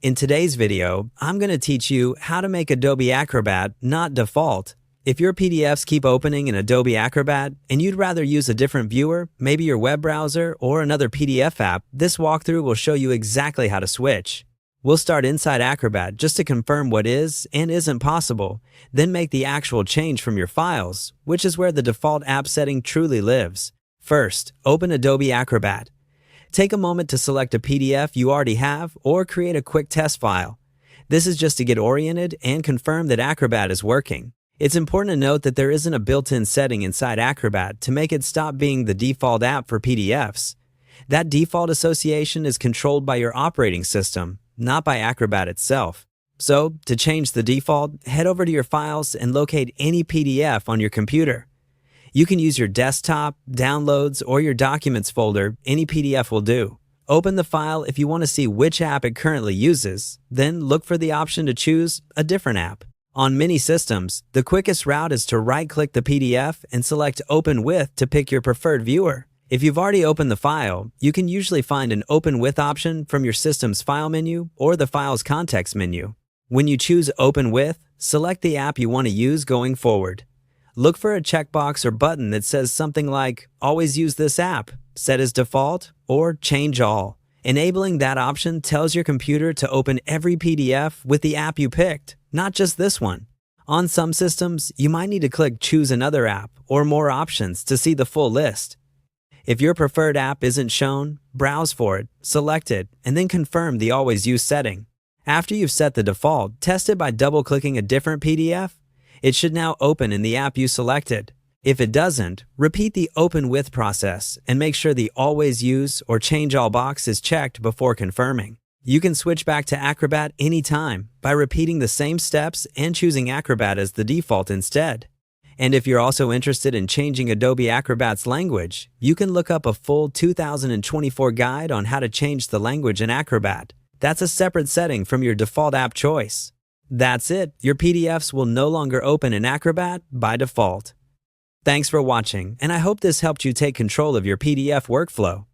In today's video, I'm going to teach you how to make Adobe Acrobat not default. If your PDFs keep opening in Adobe Acrobat and you'd rather use a different viewer, maybe your web browser or another PDF app, this walkthrough will show you exactly how to switch. We'll start inside Acrobat just to confirm what is and isn't possible, then make the actual change from your files, which is where the default app setting truly lives. First, open Adobe Acrobat. Take a moment to select a PDF you already have or create a quick test file. This is just to get oriented and confirm that Acrobat is working. It's important to note that there isn't a built-in setting inside Acrobat to make it stop being the default app for PDFs. That default association is controlled by your operating system, not by Acrobat itself. So, to change the default, head over to your files and locate any PDF on your computer. You can use your desktop, downloads, or your documents folder. Any PDF will do. Open the file if you want to see which app it currently uses, then look for the option to choose a different app. On many systems, the quickest route is to right-click the PDF and select Open With to pick your preferred viewer. If you've already opened the file, you can usually find an Open With option from your system's File menu or the file's context menu. When you choose Open With, select the app you want to use going forward. Look for a checkbox or button that says something like Always use this app, Set as default, or Change all. Enabling that option tells your computer to open every PDF with the app you picked, not just this one. On some systems, you might need to click Choose another app or More options to see the full list. If your preferred app isn't shown, browse for it, select it, and then confirm the Always Use setting. After you've set the default, test it by double-clicking a different PDF. It should now open in the app you selected. If it doesn't, repeat the Open With process and make sure the Always Use or Change All box is checked before confirming. You can switch back to Acrobat anytime by repeating the same steps and choosing Acrobat as the default instead. And if you're also interested in changing Adobe Acrobat's language, you can look up a full 2024 guide on how to change the language in Acrobat. That's a separate setting from your default app choice. That's it. Your PDFs will no longer open in Acrobat by default. Thanks for watching, and I hope this helped you take control of your PDF workflow.